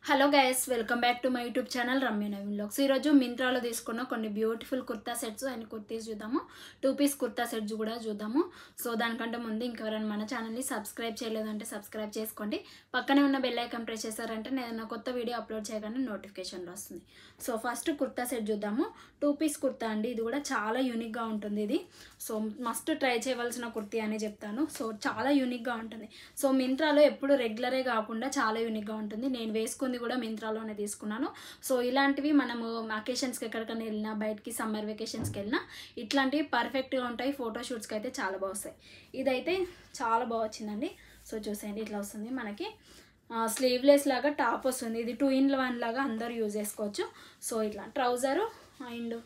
Hello guys, welcome back to my YouTube channel Ramya Naveen vlogs. ఈరోజు మింత్రాలో తీసుకున్న కొన్ని beautiful kurta sets and kurtis చూద్దాము. 2 పీస్ కుర్తా సెట్స్ కూడా చూద్దాము. సో దానికంటే ముందు ఇంకెవరైనా మన ఛానల్ని సబ్స్క్రైబ్ చేయలేదంటే సబ్స్క్రైబ్ చేసుకోండి. పక్కనే ఉన్న బెల్ ఐకాన్ ప్రెస్ చేశారంటే నేను కొత్త వీడియో అప్లోడ్ చేయగానే నోటిఫికేషన్లో వస్తుంది. సో ఫస్ట్ కుర్తా సెట్ చూద్దాము. 2 పీస్ కుర్తా అండి. ఇది కూడా చాలా యూనిక్గా ఉంటుంది. ఇది సో మస్ట్ ట్రై చేయవలసిన కుర్తీ అని చెప్తాను. సో చాలా యూనిక్గా ఉంటుంది. సో మింత్రాలో ఎప్పుడు రెగ్యులరే కాకుండా చాలా యూనిక్గా ఉంటుంది. నేను వేసుకుంది కూడా మింత్రాలోనే తీసుకున్నాను. సో ఇలాంటివి మనము అకేషన్స్కి ఎక్కడికైనా వెళ్ళినా, బయటికి సమ్మర్ వెకేషన్స్కి వెళ్ళినా ఇట్లాంటివి పర్ఫెక్ట్గా ఉంటాయి. ఫోటోషూట్స్కి అయితే చాలా బాగా వస్తాయి. ఇదైతే చాలా బాగా వచ్చిందండి. సో చూసేయండి, ఇట్లా వస్తుంది మనకి. స్లీవ్లెస్ లాగా టాప్ వస్తుంది. ఇది 2 in 1 లాగా అందరూ యూజ్ చేసుకోవచ్చు. సో ఇట్లా ట్రౌజరు అండ్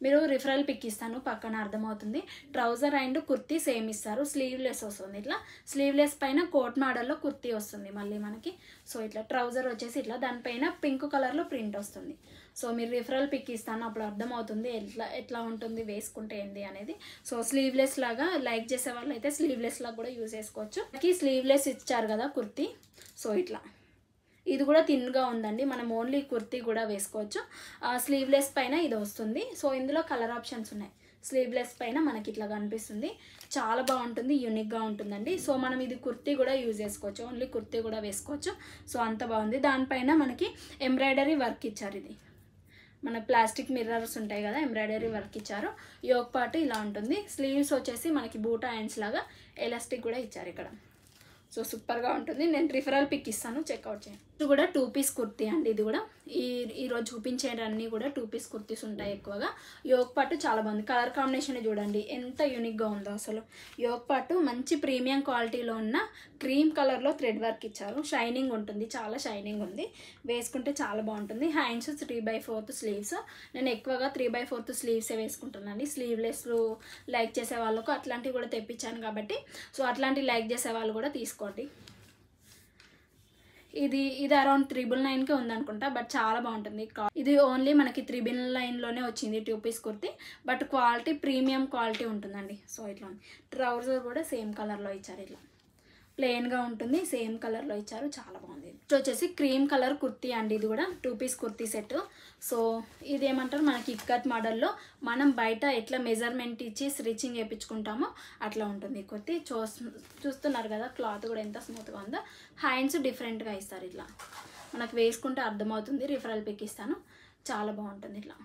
మీరు రిఫరల్ పిక్ ఇస్తాను, పక్కన అర్థమవుతుంది. ట్రౌజర్ అండ్ కుర్తీ సేమ్ ఇస్తారు. స్లీవ్లెస్ వస్తుంది. ఇట్లా స్లీవ్లెస్ పైన కోట్ మోడల్లో కుర్తీ వస్తుంది మళ్ళీ మనకి. సో ఇట్లా ట్రౌజర్ వచ్చేసి ఇట్లా దానిపైన పింక్ కలర్లో ప్రింట్ వస్తుంది. సో మీరు రిఫరల్ పిక్ ఇస్తాను, అప్పుడు అర్థమవుతుంది ఎట్లా ఉంటుంది వేసుకుంటే ఏంది అనేది. సో స్లీవ్లెస్ లాగా లైక్ చేసే వాళ్ళు అయితే స్లీవ్లెస్ లాగా కూడా యూజ్ చేసుకోవచ్చు. స్లీవ్లెస్ ఇచ్చారు కదా కుర్తీ. సో ఇట్లా ఇది కూడా థిన్గా ఉందండి. మనం ఓన్లీ కుర్తీ కూడా వేసుకోవచ్చు. స్లీవ్లెస్ పైన ఇది వస్తుంది. సో ఇందులో కలర్ ఆప్షన్స్ ఉన్నాయి. స్లీవ్లెస్ పైన మనకి ఇట్లా కనిపిస్తుంది. చాలా బాగుంటుంది, యూనిక్గా ఉంటుందండి. సో మనం ఇది కుర్తీ కూడా యూజ్ చేసుకోవచ్చు, ఓన్లీ కుర్తీ కూడా వేసుకోవచ్చు. సో అంత బాగుంది. దానిపైన మనకి ఎంబ్రాయిడరీ వర్క్ ఇచ్చారు. ఇది మన ప్లాస్టిక్ మిర్రర్స్ ఉంటాయి కదా, ఎంబ్రాయిడరీ వర్క్ ఇచ్చారు. యోక్ పార్ట్ ఇలా ఉంటుంది. స్లీవ్స్ వచ్చేసి మనకి బూటా హ్యాండ్స్ లాగా ఎలాస్టిక్ కూడా ఇచ్చారు ఇక్కడ. సో సూపర్గా ఉంటుంది. నేను రిఫరల్ పిక్ ఇస్తాను, చెక్అవుట్ చేయండి. ఇది కూడా 2 పీస్ కుర్తీ అండి. ఇది కూడా ఈరోజు చూపించేటన్నీ కూడా 2 పీస్ కుర్తీస్ ఉంటాయి ఎక్కువగా. యోక్ పార్ట్ చాలా బాగుంది. కలర్ కాంబినేషన్ చూడండి ఎంత యూనిక్గా ఉందో అసలు. యోక్ పార్ట్ మంచి ప్రీమియం క్వాలిటీలో ఉన్న క్రీమ్ కలర్లో థ్రెడ్ వర్క్ ఇచ్చారు. షైనింగ్ ఉంటుంది, చాలా షైనింగ్ ఉంది. వేసుకుంటే చాలా బాగుంటుంది. Hands 3/4 sleeves. నేను ఎక్కువగా 3/4 స్లీవ్సే వేసుకుంటున్నాను. స్లీవ్లెస్ లైక్ చేసే వాళ్ళకు అట్లాంటివి కూడా తెప్పించాను కాబట్టి, సో అట్లాంటివి లైక్ చేసే వాళ్ళు కూడా తీసుకోండి. ఇది అరౌండ్ 999కే ఉందనుకుంటా, బట్ చాలా బాగుంటుంది. ఇది ఓన్లీ మనకి 999లోనే వచ్చింది 2 piece kurti, but quality premium quality ఉంటుందండి. సో ఇట్లా ఉంది. ట్రౌజర్ కూడా సేమ్ కలర్లో ఇచ్చారు. ఇట్లా ప్లెయిన్గా ఉంటుంది, సేమ్ కలర్లో ఇచ్చారు. చాలా బాగుంది. ఇది వచ్చేసి క్రీమ్ కలర్ కుర్తీ అండి. ఇది కూడా 2 పీస్ కుర్తీ సెట్. సో ఇది ఏమంటారు, మనకి ఇక్కత్ మోడల్లో మనం బయట ఎట్లా మెజర్మెంట్ ఇచ్చి స్టిచ్చింగ్ చేయించుకుంటామో అట్లా ఉంటుంది కుర్తీ. చూస్తున్నారు కదా, క్లాత్ కూడా ఎంత స్మూత్గా ఉందో. హ్యాండ్స్ డిఫరెంట్గా ఇస్తారు. ఇట్లా మనకు వేసుకుంటే అర్థమవుతుంది. రిఫరల్ పిక్ ఇస్తాను. చాలా బాగుంటుంది. ఇట్లా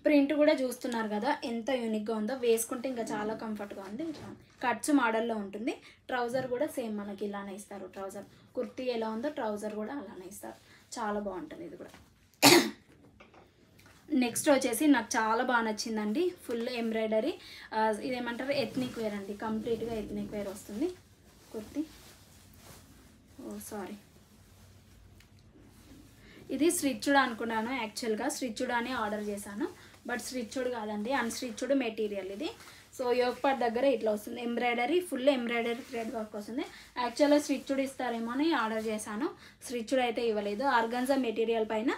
ప్రింట్ కూడా చూస్తున్నారు కదా ఎంత యూనిక్గా ఉందో. వేసుకుంటే ఇంకా చాలా కంఫర్ట్గా ఉంది. ఇట్లా కట్స్ మోడల్లో ఉంటుంది. ట్రౌజర్ కూడా సేమ్ మనకి ఇలానే ఇస్తారు. ట్రౌజర్ కుర్తీ ఎలా ఉందో ట్రౌజర్ కూడా అలానే ఇస్తారు. చాలా బాగుంటుంది ఇది కూడా. నెక్స్ట్ వచ్చేసి నాకు చాలా బాగా నచ్చిందండి. Full embroidery. ఇదేమంటారు, ఎథ్నిక్ వేర్ అండి. కంప్లీట్గా ఎథ్నిక్ వేర్ వస్తుంది కుర్తీ. సారీ, ఇది స్టిచ్డ్ అనుకున్నాను. యాక్చువల్గా స్టిచ్డ్ అని ఆర్డర్ చేశాను, బట్ స్టిచ్డ్ కాదండి, అన్స్టిచ్డ్ మెటీరియల్ ఇది. సో యోక్ పార్ట్ దగ్గర ఇట్లా వస్తుంది. Embroidery, full embroidery thread work వస్తుంది. యాక్చువల్గా స్టిచ్డ్ ఇస్తారేమో అని ఆర్డర్ చేశాను. స్టిచ్డ్ అయితే ఇవ్వలేదు. ఆర్గాన్జా మెటీరియల్ పైన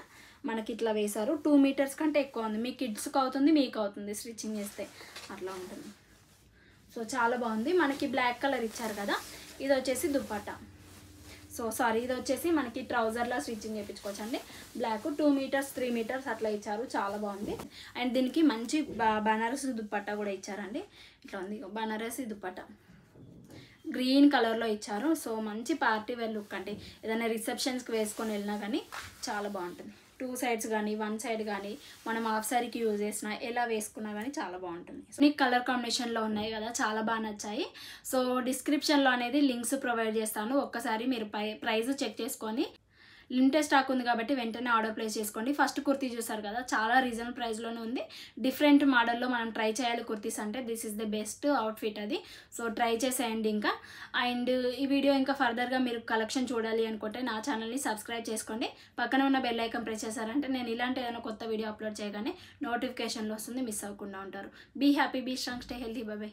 మనకి ఇట్లా వేశారు. 2 meters కంటే ఎక్కువ ఉంది. మీ కిడ్స్కి అవుతుంది, మీకు అవుతుంది స్టిచ్చింగ్ చేస్తే, అట్లా ఉంటుంది. సో చాలా బాగుంది. మనకి బ్లాక్ కలర్ ఇచ్చారు కదా. ఇది వచ్చేసి దుపట్టా. సో సారీ, ఇది వచ్చేసి మనకి ట్రౌజర్లా స్టిచ్చింగ్ చేయించుకోవచ్చు అండి. బ్లాక్ 2 meters 3 meters అట్లా ఇచ్చారు. చాలా బాగుంది. అండ్ దీనికి మంచి బనారసి దుపట్టా కూడా ఇచ్చారండి. ఇట్లా ఉంది బనారసి దుపట్టా, గ్రీన్ కలర్లో ఇచ్చారు. సో మంచి పార్టీ వేర్ లుక్ అండి. ఏదైనా రిసెప్షన్స్కి వేసుకొని వెళ్ళినా కానీ చాలా బాగుంటుంది. 2 sides కానీ 1 side కానీ మనం హాఫ్ సారీకి యూజ్ చేసినా ఎలా వేసుకున్నా కానీ చాలా బాగుంటుంది. మీకు కలర్ కాంబినేషన్లో ఉన్నాయి కదా, చాలా బాగా నచ్చాయి. సో డిస్క్రిప్షన్లో అనేది లింక్స్ ప్రొవైడ్ చేస్తాను. ఒక్కసారి మీరు ప్రైస్ చెక్ చేసుకొని, లిమిటెడ్ స్టాక్ ఉంది కాబట్టి వెంటనే ఆర్డర్ ప్లేస్ చేసుకోండి. ఫస్ట్ కుర్తీ చూసారు కదా, చాలా రీజనబుల్ ప్రైస్లోనే ఉంది. డిఫరెంట్ మోడల్లో మనం ట్రై చేయాలి కుర్తీస్ అంటే this is the best outfit అది. సో ట్రై చేసేయండి ఇంకా. అండ్ ఈ వీడియో ఇంకా ఫర్దర్గా మీరు కలెక్షన్ చూడాలి అనుకుంటే నా ఛానల్ని సబ్స్క్రైబ్ చేసుకోండి. పక్కన ఉన్న బెల్ ఐకాన్ ప్రెస్ చేశారంటే నేను ఇలాంటి ఏదైనా కొత్త వీడియో అప్లోడ్ చేయగానే నోటిఫికేషన్లో వస్తుంది, మిస్ అవ్వకుండా ఉంటారు. Be happy, be strong, stay healthy. Bye by.